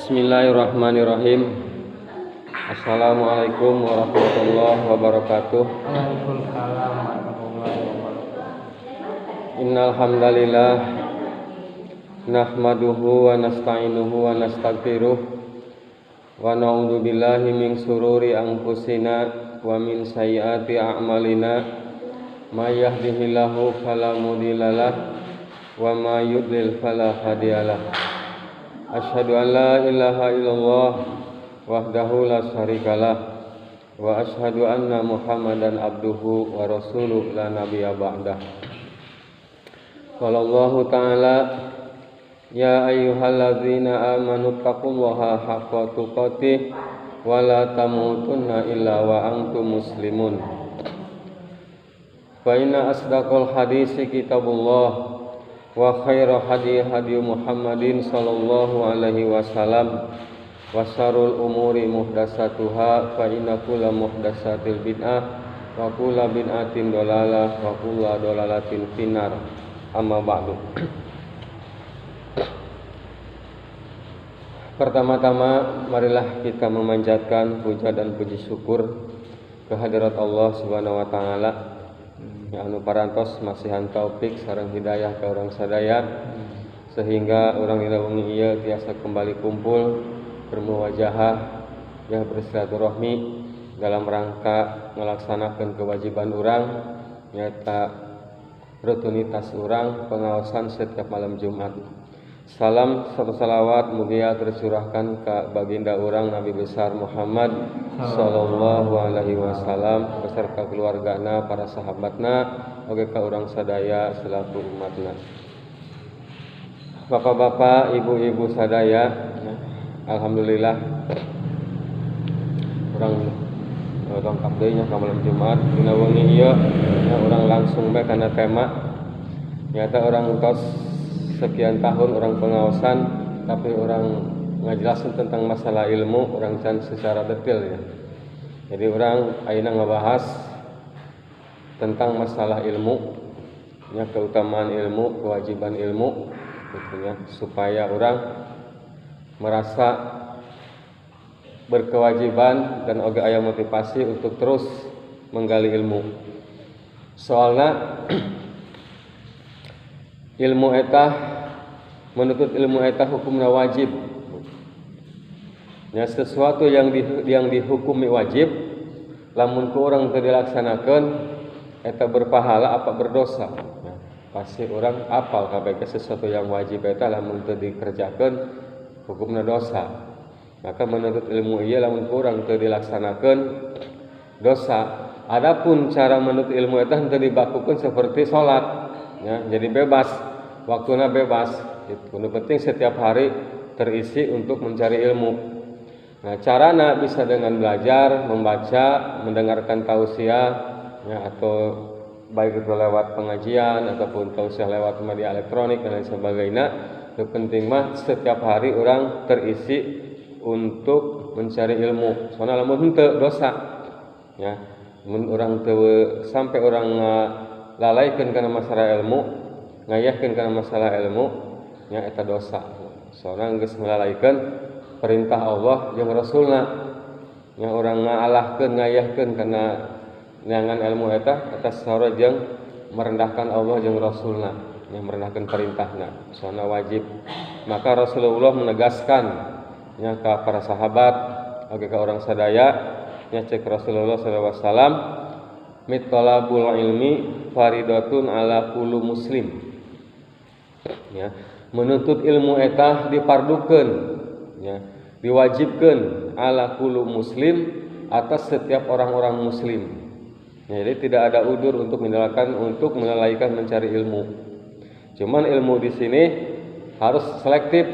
Bismillahirrahmanirrahim. Assalamualaikum warahmatullahi wabarakatuh. Waalaikumsalam warahmatullahi wabarakatuh. Innal hamdalillah nahmaduhu wa nasta'inuhu wa nastaghfiruh wa na'udzu billahi min sururi anfusina wa min sayyiati a'malina may yahdihillahu fala mudhillalah wa may yudlil fala hadiyalah. Asyhadu an la ilaha illallah wahdahu la syarikalah wa asyhadu anna Muhammadan abduhu wa rasuluh la nabiyya ba'dah. Qala Allah ta'ala ya ayyuhalladzina amanu taqullaha haqqa tuqatih wa la tamutunna illa wa antum muslimun. Fa inna asdaqal hadisi kitabullah wa khairu hadi Muhammadin sallallahu alaihi wasallam wa syarrul umuri muhdatsatuha fa inna kulla muhdatsatil bid'ah wa kulla bid'atin dhalalah wa kulla dhalalatin finnar. Amma ba'du. Pertama-tama marilah kita memanjatkan puja dan puji syukur kehadirat Allah Subhanahu wa taala ya anu parantos masihan taufik sareng hidayah ka urang sadaya sehingga urang dina wengi ieu tiasa kembali kumpul bermuwajahah ya bersilaturahmi dalam rangka melaksanakeun kewajiban urang nyata rutinitas urang pengaosan setiap malam Jumat. Salam serta salawat mugia tercurahkan ka baginda urang Nabi besar Muhammad sallallahu alaihi wasallam beserta keluargana, para sahabatna, oge ka urang sadaya selaku umatna. Bapak-bapak, ibu-ibu sadaya, alhamdulillah urang lengkap deui nya ka malam Jumat dina wengi ieu nya urang langsung bae kana tema. Nyata urang tos sekian tahun orang pengawasan tapi orang ngajelasin tentang masalah ilmu orang can secara detail ya. Jadi orang ayeuna ngebahas tentang masalah ilmu ya, keutamaan ilmu, kewajiban ilmu gitu ya, supaya orang merasa berkewajiban dan oge aya motivasi untuk terus menggali ilmu. Soalna ilmu eta menuntut ilmu eta hukumna wajib. Ya sesuatu yang dihukumi wajib lamun ku urang teu dilaksanakeun eta berpahala apa berdosa. Ya, pasti urang apal kabeh sesuatu yang wajib eta lamun teu dikerjakeun hukumna dosa. Maka menuntut ilmu ieu lamun ku urang teu dilaksanakeun dosa. Adapun cara menuntut ilmu eta teu dibakukeun seperti salat. Ya, jadi bebas, waktunya bebas. Itu penting setiap hari terisi untuk mencari ilmu. Nah, carana bisa dengan belajar, membaca, mendengarkan tausiah, ya, atau baik itu lewat pengajian ataupun tausiah lewat media elektronik dan lain sebagainya. Yang penting mah setiap hari orang terisi untuk mencari ilmu. Soalnya lamun henteu dosa. Ya, orang teu sampai orang lalaikan karena masalah ilmu, ngayahkan karena masalah ilmu, nya eta dosa. Soalna geus melalaikan perintah Allah jeung Rasulna. Nya urang ngaalahkeun ngayahkeun karena neangan ilmu eta sarua jeung merendahkan Allah jeung Rasulna, yang merendahkan perintahna. Soalna wajib. Maka Rasulullah menegaskan nya ka para sahabat, oge ka urang sadaya, nya cek Rasulullah sallallahu alaihi wasallam, mitolabul ilmi faridatun ala kullu muslim. Ya, menuntut ilmu eta dipardukeun, ya, diwajibkeun ala kullu muslim atas setiap orang-orang muslim. Ya, jadi tidak ada udzur untuk melalaikan mencari ilmu. Cuman ilmu di sini harus selektif,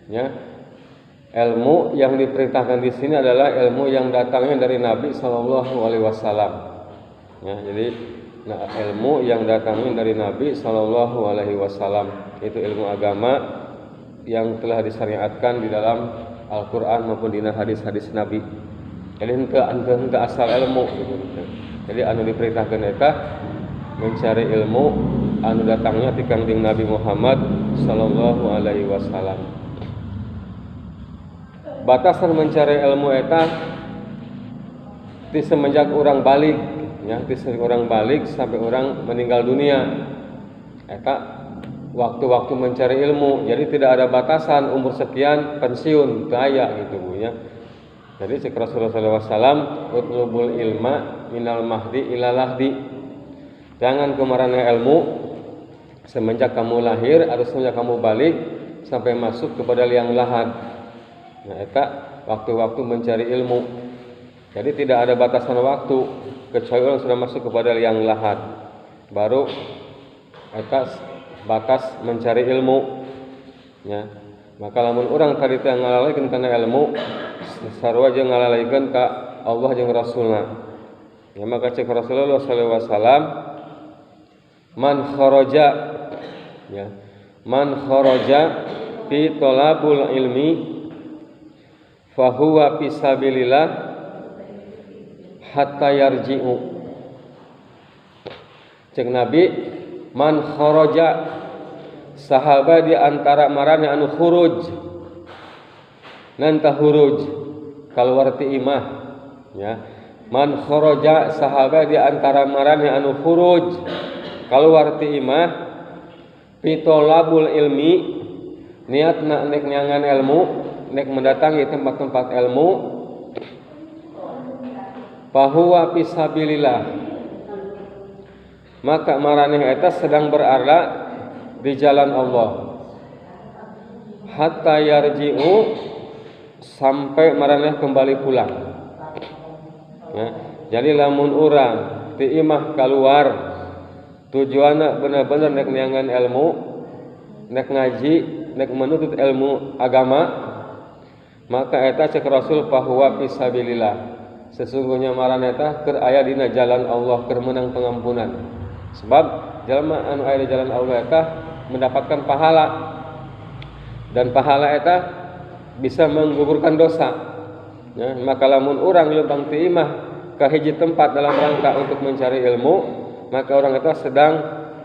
ya. Ilmu yang diperintahkan di sini adalah ilmu yang datangnya dari Nabi sallallahu alaihi wasallam. Ya, jadi ilmu yang datangnya dari Nabi sallallahu alaihi wasallam itu ilmu agama yang telah disyariatkan di dalam Al-Qur'an maupun di hadis-hadis Nabi. Jadi henteu asal ilmu gitu. Jadi anu diperintahkeun eta mencari ilmu anu datangnya ti Kangjeng Nabi Muhammad sallallahu alaihi wasallam. batasan mencari ilmu eta ti semenjak orang balik ya, ti orang balik sampai orang meninggal dunia. Eta waktu-waktu mencari ilmu. Jadi tidak ada batasan umur sekian pensiun teu aya gitu Bu ya. Jadi cek Rasulullah sallallahu alaihi wasallam, utlubul ilma minal mahdi ila lahdi. Jangan kemaraneh ilmu semenjak kamu lahir atau semenjak kamu balik sampai masuk kepada liang lahat. Nah, eta waktu-waktu mencari ilmu. Jadi tidak ada batasan waktu kecuali orang sudah masuk kepada liang lahat. Baru eta batas mencari ilmu. Ya. Maka lamun orang tadi teh ngalalikeun kana ilmu, sarua jeung ngalalikeun ka Allah jeung Rasulna. Ya maka cek Rasulullah sallallahu alaihi wasallam, man kharaja ya, man kharaja fi talabul ilmi fa huwa fi sabilillah hatta yarji'u. Cek Nabi, man kharaja sahabat di antara marane anu khuruj nanta khuruj kaluar ti imah ya, man kharaja sahabat di antara marane anu khuruj kaluar ti imah pitolabul ilmi niatna nek nyangan ilmu, nek mendatangi tempat-tempat ilmu, fahuwa fisabilillah, maka maraneh eta sedang berada di jalan Allah, hatta yarji'u, sampai maraneh kembali pulang ya. Jadi lamun urang ti imah keluar tujuanna bener-bener nek niangan ilmu, nek ngaji, nek menuntut ilmu agama, maka eta cek Rasul fahuwa fisabilillah, sesungguhnya maraneh eta keur aya dina jalan Allah, keur meunang pengampunan. Sebab jalma anu aya di jalan Allah eta mendapatkan pahala, dan pahala eta bisa menggugurkan dosa ya. Maka lamun urang leumpang ti imah ka hiji tempat dalam rangka untuk mencari ilmu, maka orang eta sedang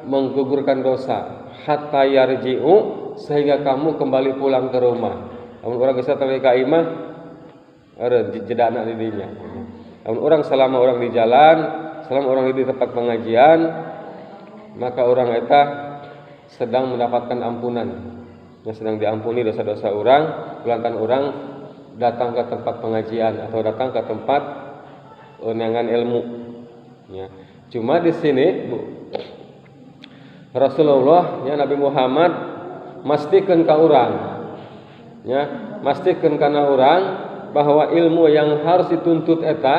menggugurkan dosa, hatta yarji'u, sehingga kamu kembali pulang ke rumah. Lamun urang geus tuluy ka imah eureun jedana di dinya. Lamun urang selama orang di jalan, selama orang di tempat pengajian, maka orang eta sedang mendapatkan ampunan, yang sedang diampuni dosa-dosa orang, lantaran orang datang ke tempat pengajian atau datang ke tempat niangan ilmu. Ya. Cuma di sini Rasulullah ya, Nabi Muhammad mastikeun ka urang, ya, mastikeun kana urang bahwa ilmu yang harus dituntut eta,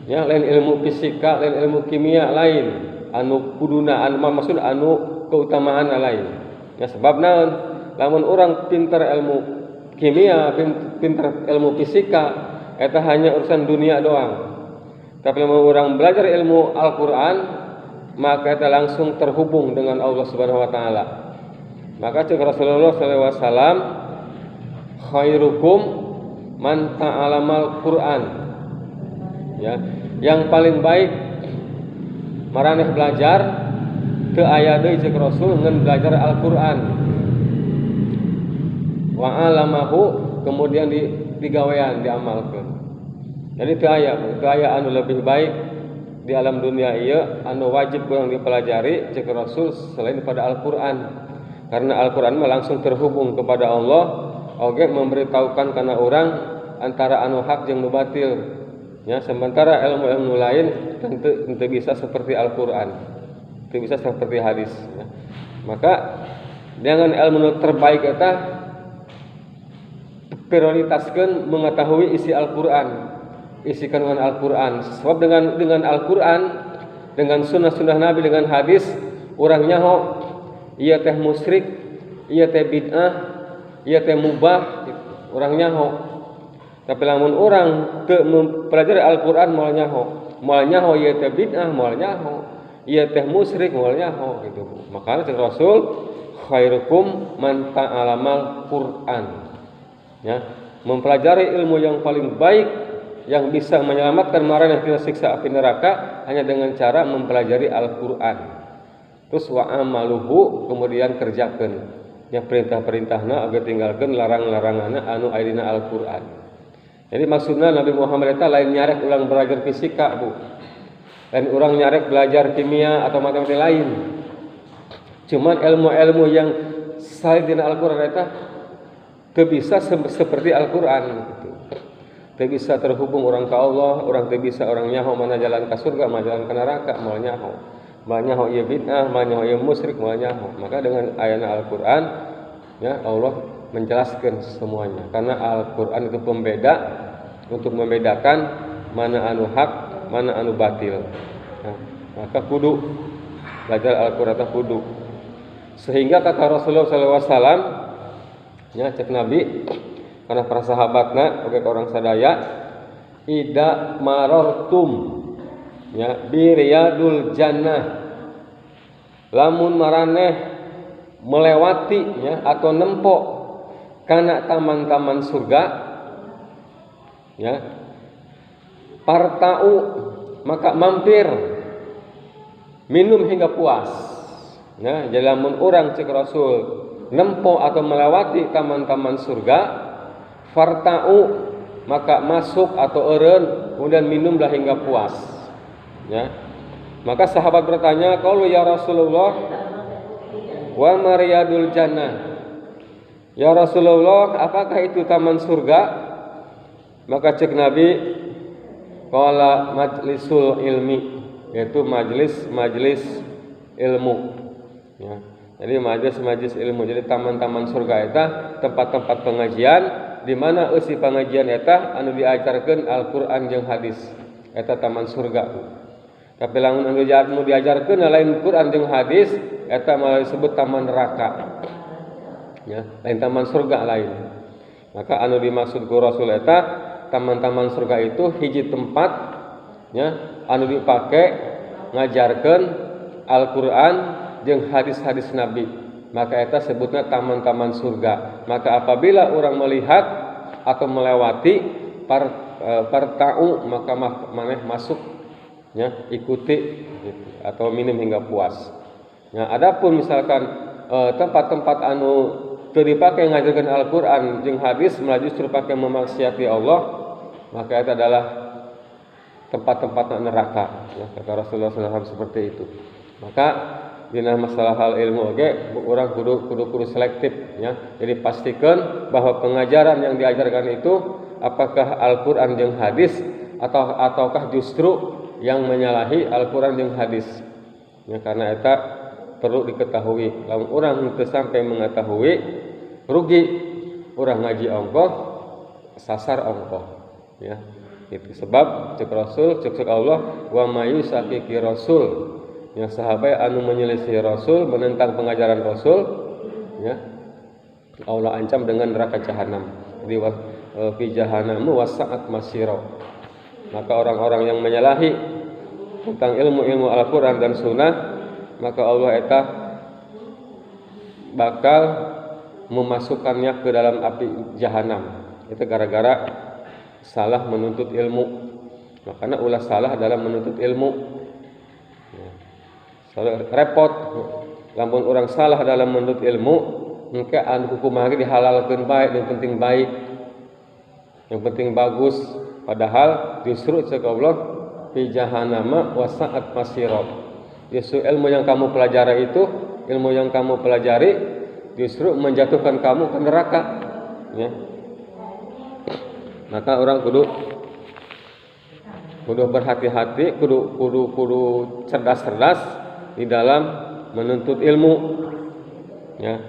ya, lain ilmu fisika, lain ilmu kimia lain, anu kuduna, anu maksud anu keutamaan lain. Ya sebab naon? Lamun orang pintar ilmu kimia, pintar ilmu fisika, eta hanya urusan dunia doang. Tapi lamun orang belajar ilmu Al-Qur'an, maka eta langsung terhubung dengan Allah Subhanahu wa taala. Maka cek Rasulullah sallallahu alaihi wasallam, khairukum man ta'alamal Qur'an. Ya, yang paling baik maraneh belajar teu aya deui cek Rasul ngan belajar Al-Qur'an. Wa alamahu, kemudian digawean, diamalkeun. Jadi teu aya anu lebih baik di alam dunia ieu anu wajib kurang dipelajari cek Rasul selain pada Al-Qur'an. Karena Al-Qur'an mah langsung terhubung kepada Allah, oge memberitahukan kana urang antara anu hak jeung nu batil. Ya, sementara ilmu-ilmu lain tentu bisa seperti Al-Qur'an. Itu bisa seperti hadis ya. Maka dengan ilmu terbaik eta prioritaskeun mengetahui isi Al-Qur'an, isi kandungan Al-Qur'an. Sebab dengan Al-Qur'an, dengan sunnah-sunnah Nabi, dengan hadis, urang nyaho ieu teh musyrik, ieu teh bid'ah, ieu teh mubah, urang nyaho. Tapi lamun urang teu mempelajari Al-Qur'an moal nyaho ieu teh bid'ah, moal nyaho ieu teh musyrik, moal nyaho gitu. Maka cek Rasul, khairukum man ta'alamal Qur'an. Ya, mempelajari ilmu yang paling baik yang bisa menyelamatkan maraneh tina siksa api neraka hanya dengan cara mempelajari Al-Qur'an. Terus wa amaluhu, kemudian kerjakeun. nya perintah-perintahna agar tinggalkeun larang-laranganna anu aya dina Al-Qur'an. Jadi maksudna Nabi Muhammad eta lain nyarek ulang belajar fisika, Bu. Lain urang nyarek belajar kimia atau matematika lain. Cuman ilmu-ilmu yang salin dina Al-Qur'an eta teu bisa seperti Al-Qur'an gitu. Teu bisa terhubung orang ka Allah, orang teu bisa orang nyaho mana jalan ka surga, mana jalan ka neraka, moal nyaho. Moal nyaho ieu bid'ah, moal nyaho ieu musyrik, moal nyaho. Maka dengan ayat Al-Qur'an ya Allah menjelaskan semuanya. Karena Al-Qur'an itu pembeda untuk membedakan mana anu hak, mana anu batil. Nah, maka kudu belajar Al-Qur'an kudu. Sehingga kata Rasulullah SAW, ya cek Nabi, karena para sahabatna oge orang sadaya, ida marortum ya biriyadul jannah, lamun maraneh melewati ya atau nempo kana taman-taman surga ya, partau maka mampir minum hingga puas. Nah, jadi lamun urang cek Rasul nempo atau melewati taman-taman surga, fartau maka masuk atau eureun kemudian minumlah hingga puas. Ya. Maka sahabat bertanya, "Qalu ya Rasulullah, wa mariyadul jannah?" Ya Rasulullah, apakah itu taman surga? Maka cek Nabi, qala majlisul ilmi, yaitu majelis ilmu. Ya. Jadi majelis ilmu, jadi taman-taman surga eta tempat-tempat pengajian di mana eusi pengajian eta anu diajarkeun Al-Qur'an jeung hadis. Eta taman surga. Tapi lamun anu diajarkeun lain Qur'an jeung hadis eta malah disebut taman neraka. Ya, lain taman surga lain. Maka anu dimaksud ku Rasul eta taman-taman surga itu hiji tempat ya anu dipake ngajarkeun Al-Qur'an jeung hadis-hadis Nabi. Maka eta sebutna taman-taman surga. Maka apabila orang melihat atau melewati partau maka maneh masuk ya ikuti gitu, atau minum hingga puas. Nah, adapun misalkan tempat-tempat anu teu dipake ngajarkeun Al-Qur'an jeung hadis malah justru pake memaksiati Allah, maka itu adalah tempat-tempat neraka ya, kata Rasulullah SAW seperti itu. Maka dina masalah hal ilmu oge urang kudu selektif ya. Jadi pastikan bahwa pengajaran yang diajarkan itu apakah Al-Qur'an jeung hadis ataukah justru yang menyalahi Al-Qur'an jeung hadis. Ya, karena eta perlu diketahui. Lamun urang teu sampai mengetahui rugi urang ngaji ongkoh sasar ongkoh ya. Itu sebab cek Rasul cek Allah wa mayusakiki Rasul yang sahabat anu menyelisih Rasul menentang pengajaran Rasul ya Allah ancam dengan neraka jahanam. Jadi fi jahanamu wasa'at masira. Maka orang-orang yang menyalahi tentang ilmu-ilmu Al-Qur'an dan Sunnah, maka Allah eta bakal memasukkannya ke dalam api jahanam. Itu gara-gara salah menuntut ilmu. Makanya ulah salah dalam menuntut ilmu. Soalnya repot. Lamun orang salah dalam menuntut ilmu, engke anu kumaha dihalalkeun bae, yang penting baik. Yang penting bagus. Padahal justru cek Allah fi jahannama wasa'at masira. Justru ilmu yang kamu pelajari itu, ilmu yang kamu pelajari justru menjatuhkan kamu ke neraka ya. Maka orang kudu berhati-hati, kudu cerdas-cerdas di dalam menuntut ilmu ya.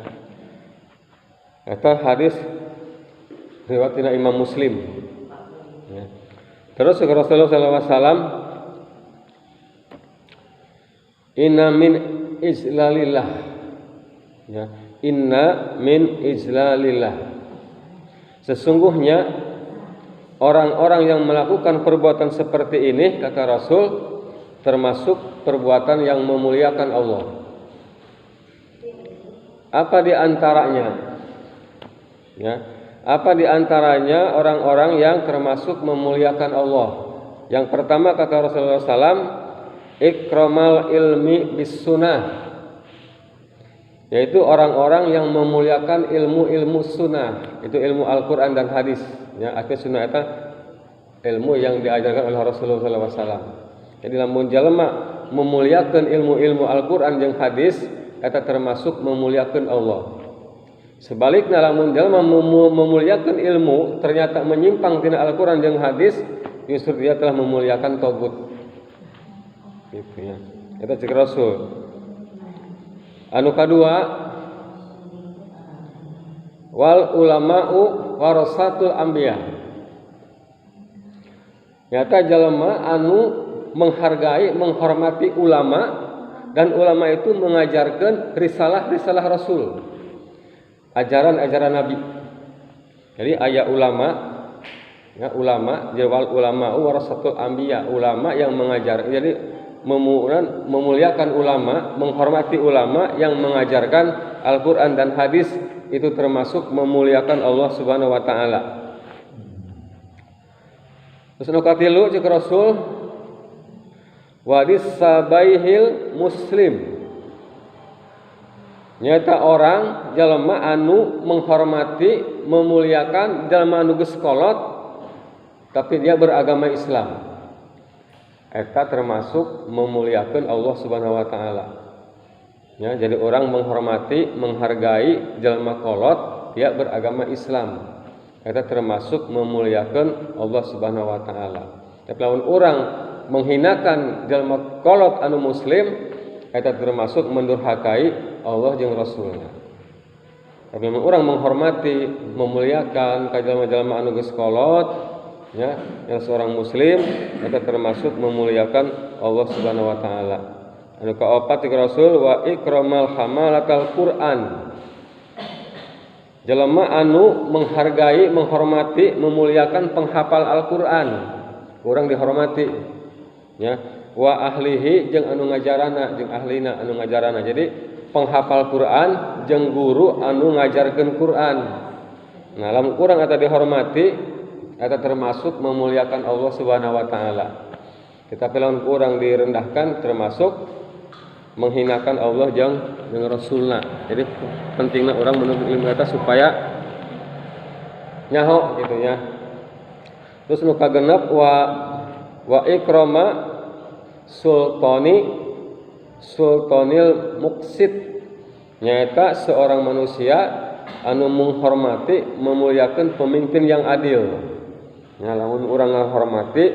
Eta hadis riwayat Imam Muslim ya. Terus Rasulullah SAW, inna min izlalillah ya, inna min izlalillah, sesungguhnya orang-orang yang melakukan perbuatan seperti ini kata Rasul termasuk perbuatan yang memuliakan Allah. Apa di antaranya ya, apa di antaranya orang-orang yang termasuk memuliakan Allah? Yang pertama kata Rasulullah SAW, ikramal ilmi bis sunnah, yaitu orang-orang yang memuliakan ilmu-ilmu sunnah, itu ilmu Al-Quran dan hadis. Ya, artinya sunnah itu ilmu yang diajarkan oleh Rasulullah SAW. Jadi lamun jalma memuliakan ilmu-ilmu Al-Quran dan hadis, itu termasuk memuliakan Allah. Sebaliknya lamun jalma memuliakan ilmu ternyata menyimpang tina Al-Quran dan hadis, justru dia telah memuliakan togut. Gitu ya. Itu cek Rasul. Anu kadua, wal ulama'u warasatul anbiya. Nyata jalma anu menghargai, menghormati ulama, dan ulama itu mengajarkan risalah-risalah Rasul, ajaran-ajaran Nabi. Jadi ayat ulama, ya ulama, jawal ulama'u warasatul anbiya, ulama yang mengajar. Jadi memuliakan ulama, menghormati ulama yang mengajarkan Al-Quran dan hadis, itu termasuk memuliakan Allah Subhanahu wa Ta'ala. Terus nukatilu cek Rasul, wadis sabaihil muslim, nyata orang jalma anu menghormati, memuliakan jalma anu geus kolot tapi dia beragama Islam, eta termasuk memuliakan Allah Subhanahu wa Ta'ala. Ya, jadi orang menghormati, menghargai jalma kolot dia beragama Islam, eta termasuk memuliakan Allah Subhanahu wa Ta'ala. Tapi lawan orang menghinakan jalma kolot anu muslim, eta termasuk mendurhakai Allah jeung Rasulnya. Tapi orang menghormati, memuliakan ka jalma-jalma anu geus kolot, ya, yang seorang muslim, itu termasuk memuliakan Allah Subhanahu wa Ta'ala. Anu kaopat ti Rasul, wa ikramal hamalatal Quran, jalma anu menghargai, menghormati, memuliakan penghafal Al-Quran, kurang dihormati, ya. Wa ahlihi jeung anu ngajarana, jeung ahlina anu ngajarana. Jadi penghafal Quran jeung guru anu ngajarkeun Quran. Nah, lamun urang eta dihormati, eta termasuk memuliakan Allah Subhanahu wa Ta'ala. Tetapi lamun kurang direndahkan, termasuk menghinakan Allah jeung Rasulna. Jadi pentingnya orang menuntut ilmu eta supaya nyaho gitu ya. Terus nu kagenep wa ikrama sultanil muqsid, nyaeta seorang manusia anu menghormati, memuliakan pemimpin yang adil. Ya, lamun urang ngahormati,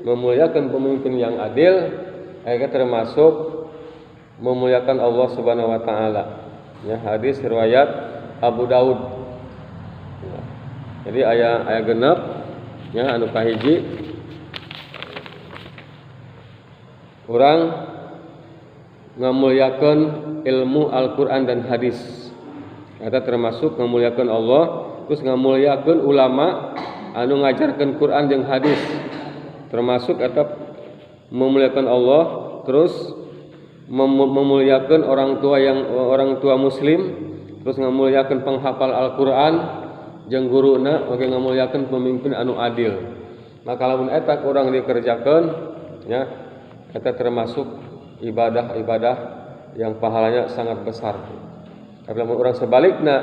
memuliakan pemimpin yang adil, eta termasuk memuliakan Allah Subhanahu wa Ta'ala. Ya, hadis riwayat Abu Daud. Ya. Jadi aya genep, ya, anu kahiji urang ngamuliakeun ilmu Al-Quran dan hadis, eta termasuk ngamuliakeun Allah. Terus ngamuliakeun ulama anu ngajarkeun Quran jeung hadis, termasuk eta memuliakan Allah. Terus memuliakan orang tua muslim, terus ngamuliakan penghafal Al-Quran jeung guruna, oge ngamuliakan pemimpin anu adil. Maka lamun eta urang dikerjakeun, ya, eta termasuk ibadah-ibadah yang pahalanya sangat besar. Tapi lamun urang sebaliknya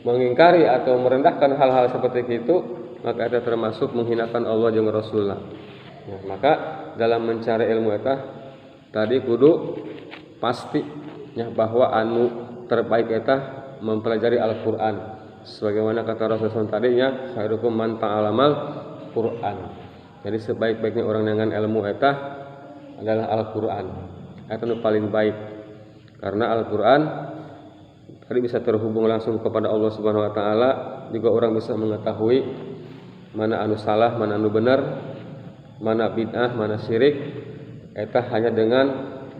mengingkari atau merendahkan hal-hal seperti itu, maka eta termasuk menghinakan Allah jeung Rasulullah. Ya, maka dalam mencari ilmu eta tadi kudu pasti, ya, bahwa anu terbaik eta mempelajari Al-Quran. Sebagaimana kata Rasulullah tadinya, khairukum man ta'alamal Quran. Jadi sebaik-baiknya orang dengan ilmu eta adalah Al-Quran. Eta nu paling baik, karena Al-Quran tadi bisa terhubung langsung kepada Allah Subhanahu wa Ta'ala. Juga orang bisa mengetahui mana anu salah, mana anu benar, mana bid'ah, mana syirik. Eta hanya dengan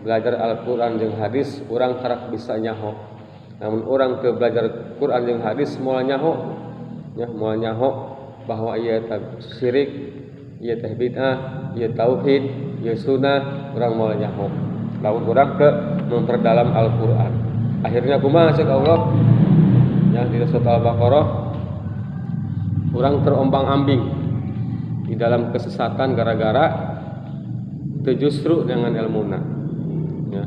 belajar Al-Quran jeung hadis urang karak bisa nyaho. Namun orang teu belajar Quran jeung hadis moal nyaho, ya, moal nyaho bahwa ieu eta syirik, ieu teh bid'ah, ieu tauhid, ieu sunnah, urang moal nyaho. Lamun urang teu memperdalam Al-Quran, akhirnya kumaha cek Allah, ya, di surat Al-Baqarah urang terombang-ambing di dalam kesesatan gara-gara teu justru dengan ilmuna, ya.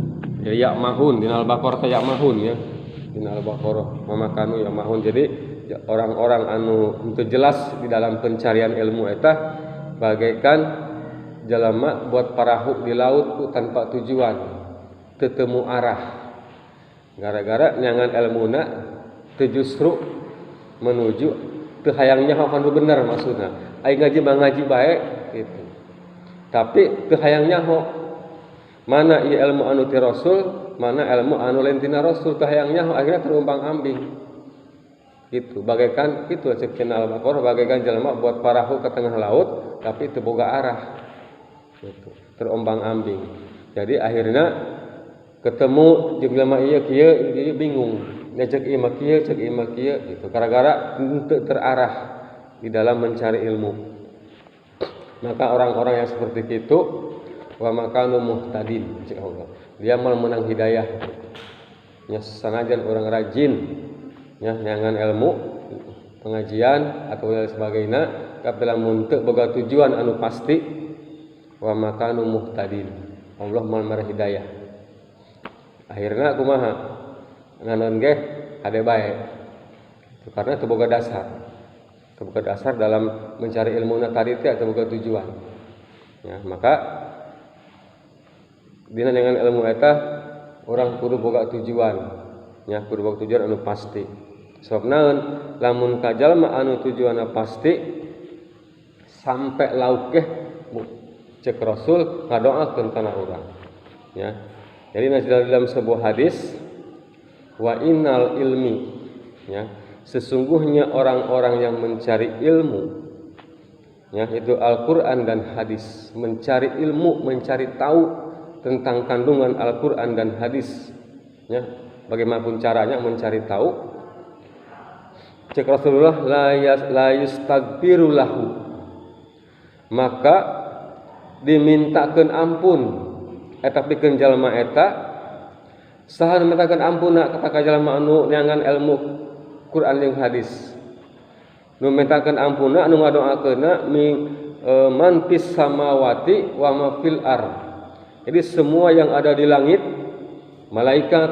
Ya mahun dina Al-Baqarah teh ya mahun ya. Dina Al-Baqarah mamakanu ya mahun. Jadi orang-orang anu henteu jelas di dalam pencarian ilmu eta bagaikan jalema buat parahu di laut tanpa tujuan, teu temu arah. Gara-gara nyangan ilmuna teu justru menuju teu hayang nyaho kana bener maksudna. Aing ngaji mah ngaji bae gitu. Tapi teu hayang nyaho mana ieu ilmu anu ti Rasul, mana ilmu anu lain tina Rasul, teu hayang nyaho akhirna terumbang-ambing. Gitu. Bagaikan itu cek tina Al-Baqarah bagaikan jelema buat parahu ke tengah laut tapi teu boga arah. Gitu. Terombang-ambing. Jadi akhirnya ketemu jeung jelema ieu kieu bingung. Ngajak ieu mah kieu, cek ieu mah kieu gitu. Gara-gara teu terarah di dalam mencari ilmu. Maka orang-orang yang seperti itu wa makanu muhtadin cek Allah. Dia malah menang hidayah. Nya sanajan orang rajin nya nyangan ilmu pengajian atau lain sebagainya tapi lamun teu boga tujuan anu pasti wa makanu muhtadin. Allah malah hidayah. Akhirna kumaha? Nganaon ge hade bae. Karena teu boga dasar. Teu boga dasar dalam mencari ilmuna tadi teh teu boga tujuan. Ya, maka dina dengan ilmu eta orang kudu boga tujuan nya kudu boga tujuan anu pasti sebab naon lamun ka jalma anu tujuanna pasti sampai lauk ge cek Rasul ngadoakeun kana urang ya. Jadi dalam sebuah hadis wa innal ilmi ya sesungguhnya orang-orang yang mencari ilmu ya itu Al-Qur'an dan hadis, mencari ilmu, mencari tahu tentang kandungan Al-Quran dan hadis ya, bagaimanapun caranya mencari tahu cek Rasulullah la yustagfiru lahu maka dimintakeun ampun eta pikeun jalma eta saha mintakeun ampuna ka jalma anu nyangan ilmu Quran jeung hadis nu mintakeun ampuna anu ngadoakeunna man fis samawati wa ma fil ardh. Jadi semua yang ada di langit, malaikat,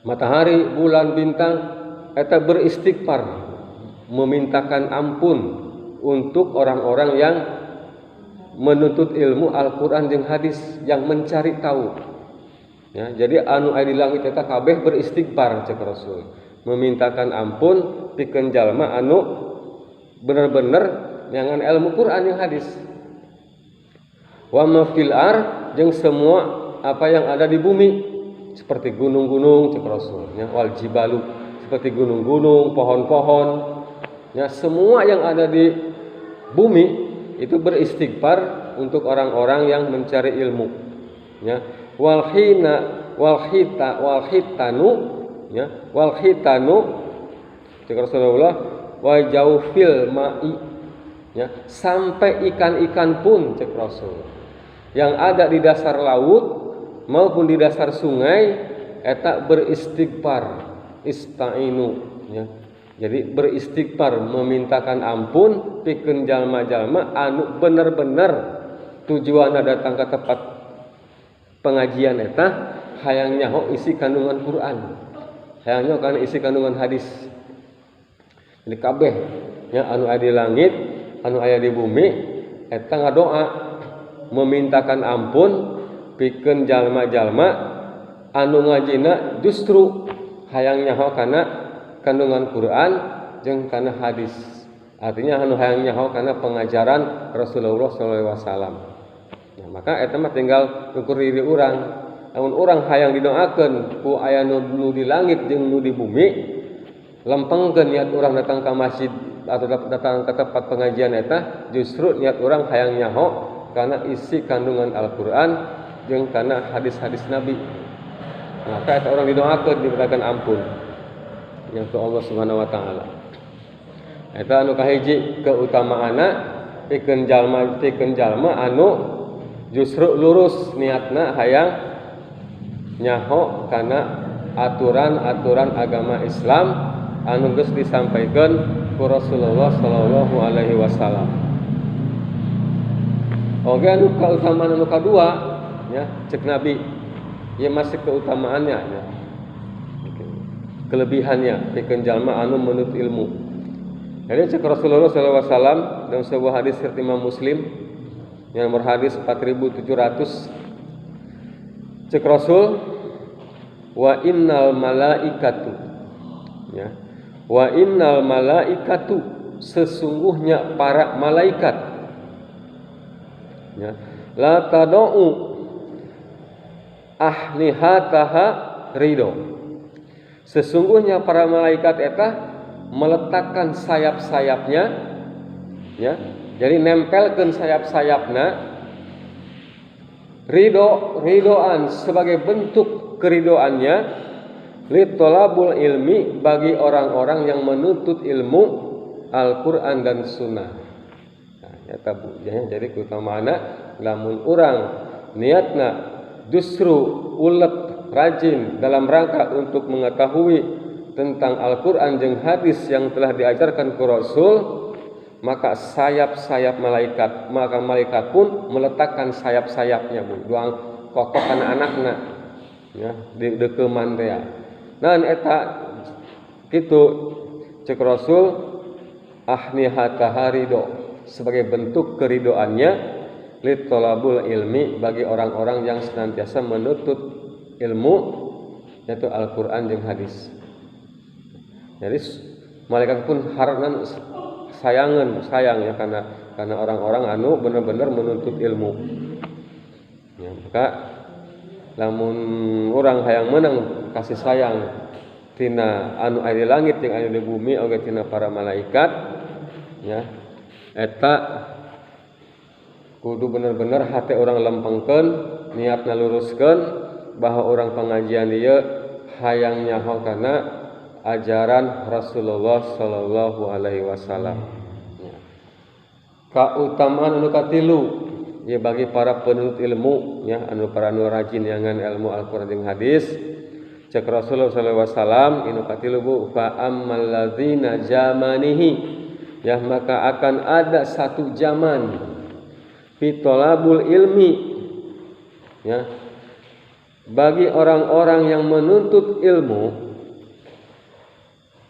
matahari, bulan, bintang, eta beristighfar, memintakan ampun untuk orang-orang yang menuntut ilmu Al-Quran dan hadis, yang mencari tahu. Ya, jadi anu aya di langit eta kabeh beristighfar cek Rasul, memintakan ampun pikeun jalma anu bener-bener nyangan ilmu Quran yang hadis. Wa ma fil ardh jeung semua apa yang ada di bumi seperti gunung-gunung cek Rasul ya wal jibalu seperti gunung-gunung, pohon-pohon ya semua yang ada di bumi itu beristighfar untuk orang-orang yang mencari ilmu ya wal hitanu cek Rasulullah wa jaufil ma'i ya sampai ikan-ikan pun cek Rasul yang ada di dasar laut maupun di dasar sungai eta beristighfar istainu ya. Jadi beristighfar memintakan ampun pikeun jalma-jalma anu bener-bener tujuanna datang ke tempat pengajian eta hayang nyaho isi kandungan Quran, hayang nyaho kana isi kandungan hadis. Jadi kabeh ya anu aya di langit, anu aya di bumi eta ngadoa memintakan ampun pikeun jalma-jalma anu ngajina justru hayang nyaho kana kandungan Quran jeung kana hadis. Artinya anu hayang nyaho kana pengajaran Rasulullah sallallahu alaihi wasallam. Nah, maka eta mah tinggal ukur diri urang. Lamun urang hayang didoakeun ku aya nu di langit jeung nu di bumi, lempengkeun niat urang datang ka masjid atau datang ke tempat pengajian eta justru niat urang hayang nyaho karena isi kandungan Al-Quran jeung karena hadis-hadis Nabi. Maka eta orang didoakeun diberikan ampun yang ke Allah Subhanahu wa taala. Eta anu kahiji keutamaanna pikeun jalma anu justru lurus niatna hayang nyaho kana aturan-aturan agama Islam anu geus disampaikan ku Rasulullah sallallahu alaihi wasallam. Oke anu kautamaan anu kadua ya cek Nabi ya masih keutamaannya ya. Kelebihannya pikeun jalma anu menuntut ilmu. Jadi cek Rasulullah sallallahu alaihi wasallam dalam sebuah hadis riwayat Imam Muslim yang nomor hadis 4700, cek Rasul, wa innal malaikatu ya, wa innal malaikatu, sesungguhnya para malaikat ya, la tadau ahnihataha ridho, sesungguhnya para malaikat eta meletakkan sayap-sayapnya ya, jadi nempelkeun sayap-sayapna ridhoan sebagai bentuk keridoannya li thalabul ilmi, bagi orang-orang yang menuntut ilmu Al-Qur'an dan Sunnah. Nah, eta jadi keutamaana lamun urang niatna justru ulet rajin dalam rangka untuk mengetahui tentang Al-Qur'an jeung hadis yang telah diajarkan ku Rasul, maka sayap-sayap malaikat, maka malaikat pun meletakkan sayap-sayapnya doang kotok anak-anakna ya di deukeman teh. Nah eta kitu cek Rasul, ahnihataha ridho, sebagai bentuk keridoannya li thalabul ilmi, bagi orang-orang yang senantiasa menuntut ilmu yaitu Al-Qur'an jeung hadis. Jadi malaikat pun harapan sayang ya karena orang-orang anu benar-benar menuntut ilmu. Ya, maka lamun orang hayang menang kasih sayang tina anu aya di langit jeung anu di bumi oge tina para malaikat ya, eta kudu bener-bener hate orang lempengkeun, niatna luruskeun bahwa orang pengajian ieu hayang nyaho kana ajaran Rasulullah sallallahu alaihi wasallam. Kautamaan anu katilu ya bagi para penuntut ilmu ya, anu rajin nyangan ilmu Al-Qur'an jeung hadis. Cek Rasulullah sallallahu alaihi wasallam anu katilu bu fa ammal ladzina jamanihi ya, maka akan ada satu zaman fitolabul ilmi ya, bagi orang-orang yang menuntut ilmu,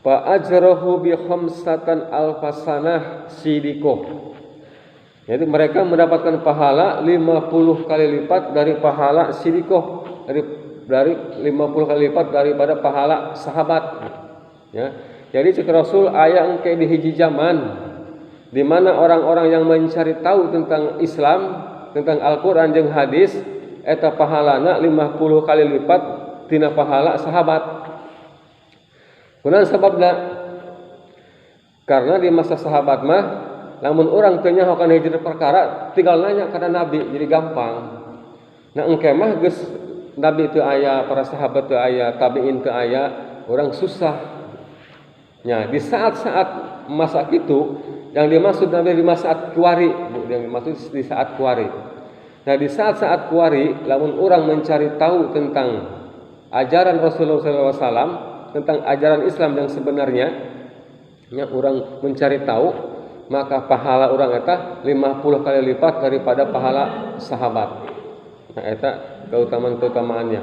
fa ajrahu bi khamsatan alfasanah sidikoh, jadi mereka mendapatkan pahala 50 kali lipat dari pahala sidikoh, dari 50 kali lipat daripada pahala sahabat ya. Jadi cek Rasul aya engke di hiji zaman di mana orang-orang yang mencari tahu tentang Islam, tentang Al-Qur'an jeung hadis, eta pahalana 50 kali lipat tina pahala sahabat. Kunaon sababna? Karena di masa sahabat mah lamun urang teu nyaho kana hiji perkara tinggal nanya kana Nabi, jadi gampang. Nah engke mah geus Nabi teu aya, para sahabat teu aya, tabiin teu aya, urang susah. Ya, di saat-saat masa itu yang dimaksud Nabi di masa kuari, yang dimaksud di saat kuari. Nah, di saat-saat kuari lamun urang mencari tahu tentang ajaran Rasulullah SAW, tentang ajaran Islam yang sebenarnya, ya orang mencari tahu, maka pahala orang eta 50 kali lipat daripada pahala sahabat. Nah, eta keutamaannya.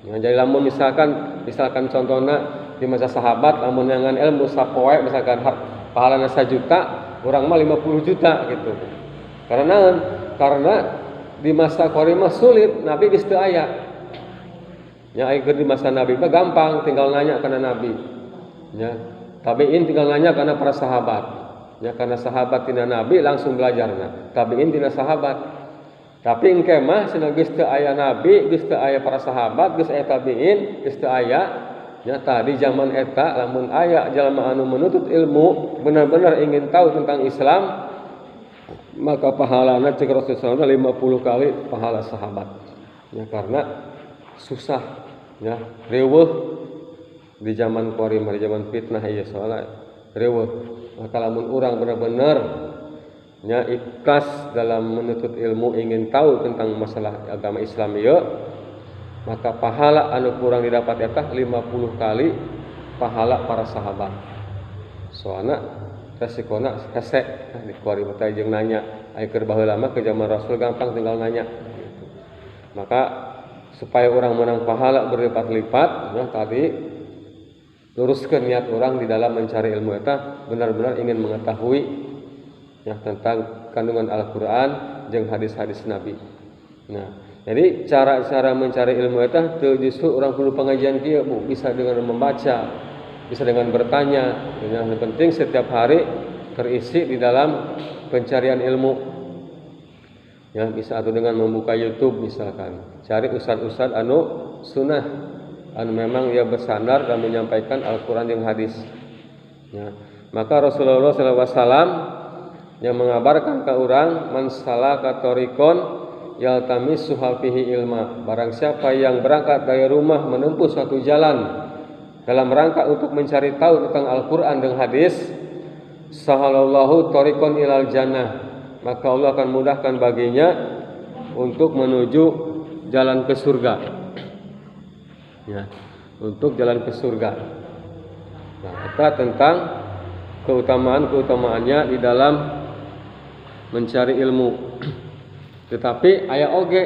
Ya, jadi lamun misalkan contohnya di masa sahabat lamun nyangan ilmu sapoe misalkan pahalana 1 juta, orang mah 50 juta gitu. Karena di masa kuari mah sulit, Nabi geus teu aya. Ya ayeuna di masa Nabi mah gampang, tinggal nanya kana Nabi. Ya, tabiin tinggal nanya kana para sahabat. Ya, karena sahabat tina Nabi langsung belajarna. Tabiin tina sahabat. Tapi engke mah cenah geus teu aya Nabi, geus teu aya para sahabat, geus aya tabiin, geus teu aya. Nyata di zaman eta lamun aya jalma anu menuntut ilmu benar-benar ingin tahu tentang Islam, maka pahalana cek Rasulullah 50 kali pahala sahabat. Ya karena susah ya, reueuh di zaman kuari di zaman fitnah ieu soalna reueuh. Maka lamun urang benar-benar nya ikhlas dalam menuntut ilmu, ingin tahu tentang masalah agama Islam ieu, maka pahala anu kurang didapat eta 50 kali pahala para sahabat. Soalna resikona hese di kuari teh jeung nanya, aya keur baheula mah ke zaman Rasul gampang tinggal nanya gitu. Maka supaya orang menang pahala berlipat-lipat ya tadi luruskan niat orang di dalam mencari ilmu eta benar-benar ingin mengetahui ya tentang kandungan Al-Qur'an jeung hadis-hadis Nabi. Nah, jadi cara-cara mencari ilmu eta teu justru orang kudu pengajian kieu Bu, bisa dengan membaca, bisa dengan bertanya. Yang penting setiap hari terisi di dalam pencarian ilmu. Ya, bisa atau dengan membuka YouTube misalkan. Cari ustaz-ustaz anu sunnah, anu memang ia bersandar dan menyampaikan Al-Qur'an yang hadis. Ya. Maka Rasulullah SAW yang mengabarkan ke orang man salaka tariqon yaltamisu fihi ilma. Barang siapa yang berangkat dari rumah menempuh suatu jalan dalam rangka untuk mencari tahu tentang Al-Qur'an dan hadis, sahalallahu tariqon ilal jannah. Maka Allah akan mudahkan baginya untuk menuju jalan ke surga. Ya, untuk jalan ke surga. Nah, itu tentang keutamaan-keutamaannya di dalam mencari ilmu. Tetapi aya oge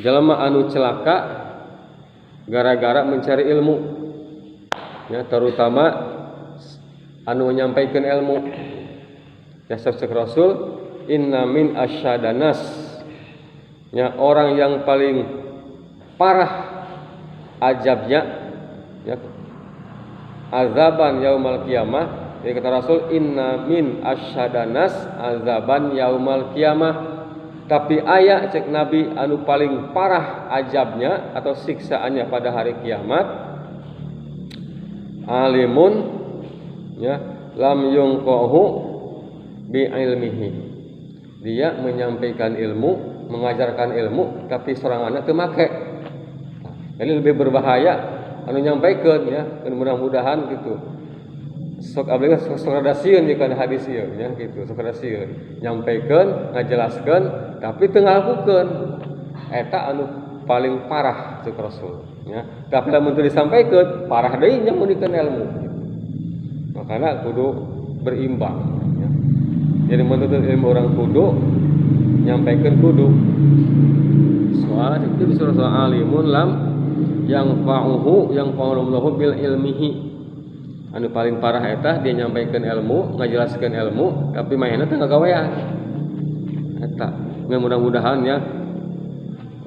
jelema anu celaka gara-gara mencari ilmu. Ya, terutama anu menyampaikan ilmu. Ya sabda Rasul, inna min asyadanas. Ya, orang yang paling parah azabnya ya azaban yaumal qiyamah. Jadi kata Rasul, inna min asyadanas azaban yaumal qiyamah. Tapi aya cek Nabi anu paling parah azabnya atau siksaannya pada hari kiamat. Alimun ya lam yunqahu bi ilmihi. Dia menyampaikan ilmu, mengajarkan ilmu tapi soranganna teu make. Jadi lebih berbahaya anu nyampaikeun ya, mudah-mudahan gitu. Sok abdi sok radasieun jeung kana hadis ieu nya gitu, sok radasieun. Nyampaikeun, ngajelaskeun tapi teu ngalakukeun. Eta anu paling parah cek Rasul ya. Tapi lamun teu disampaikeun, parah deui nya mun dikeun ilmu. Makana kudu berimbang. Jadi menuntut ilmu orang kudu nyampaikan kudu. Soal itu di surah Alimun lam yang fa'ullahu bil ilmihi. Anu paling parah eta dia nyampaikan ilmu, ngajelaskeun ilmu tapi mainna teu ngagawean. Eta mudah-mudahan ya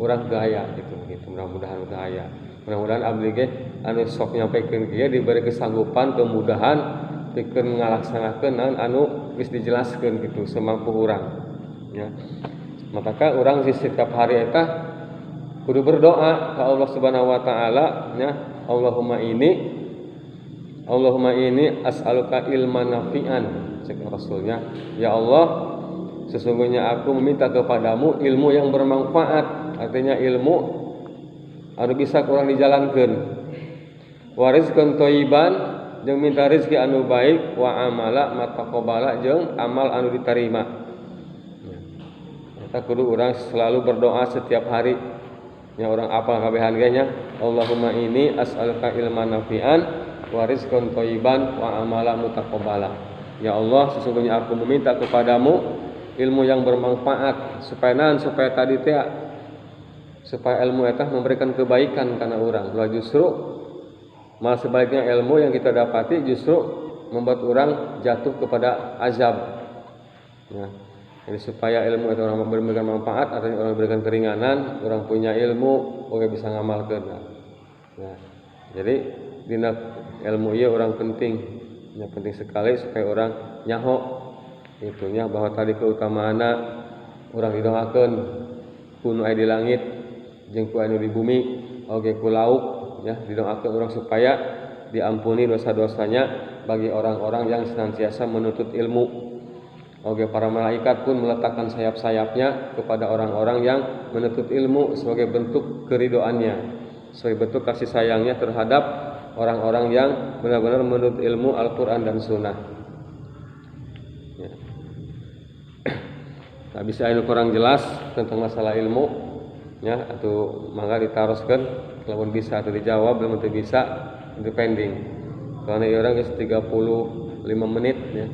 urang gaya gitu. Mudah-mudahan gaya. Mudah-mudahan abdi ge anu sok nyampaikan kieu diberi kesanggupan, kemudahan pikeun ngalaksanakeun anu geus dijelaskeun gitu semampu urang ya. Maka urang di setiap hari eta kudu berdoa ka Allah Subhanahu wa taala ya, Allahumma ini as'aluka ilman nafi'an cek Rasulnya. Ya Allah, sesungguhnya aku meminta kepadamu ilmu yang bermanfaat, artinya ilmu anu bisa urang dijalankeun. Wa rizqan thayyiban jeung minta rezeki anu baik, wa amala mataqabbala jeung amal anu diterima. Kita kudu urang selalu berdoa setiap hari. Ya urang apal kabehan ge nya, Allahumma ini as'aluka ilman nafi'an wa rizqan thayyiban wa amala mutaqabbala. Ya Allah, sesungguhnya aku meminta kepadamu ilmu yang bermanfaat supaya tadi teh supaya ilmu eta memberikan kebaikan kana urang. Lah justru malah sebaliknya ilmu yang kita dapati justru membuat orang jatuh kepada azab. Ya. Jadi supaya ilmu itu orang memberikan manfaat, artinya orang memberikan keringanan, orang punya ilmu, orang bisa ngamalkeun. Ya. Jadi dina ilmu ieu orang penting, ya penting sekali supaya orang nyaho itunya bahwa tadi keutamaanna orang didoakeun ku nu aya di langit jeung ku anu di bumi, oge ku lauk. Ya, didoakan orang supaya diampuni dosa-dosanya bagi orang-orang yang senantiasa menuntut ilmu. Oke, para malaikat pun meletakkan sayap-sayapnya kepada orang-orang yang menuntut ilmu sebagai bentuk keridoannya, sebagai bentuk kasih sayangnya terhadap orang-orang yang benar-benar menuntut ilmu Al-Quran dan Sunnah. Ya. Nah, bisa ini kurang jelas tentang masalah ilmu, ya, atau mangga ditaroskeun. Kalau bisa atau dijawab, belum tentu bisa, depending. Karena orang 35 menit ya.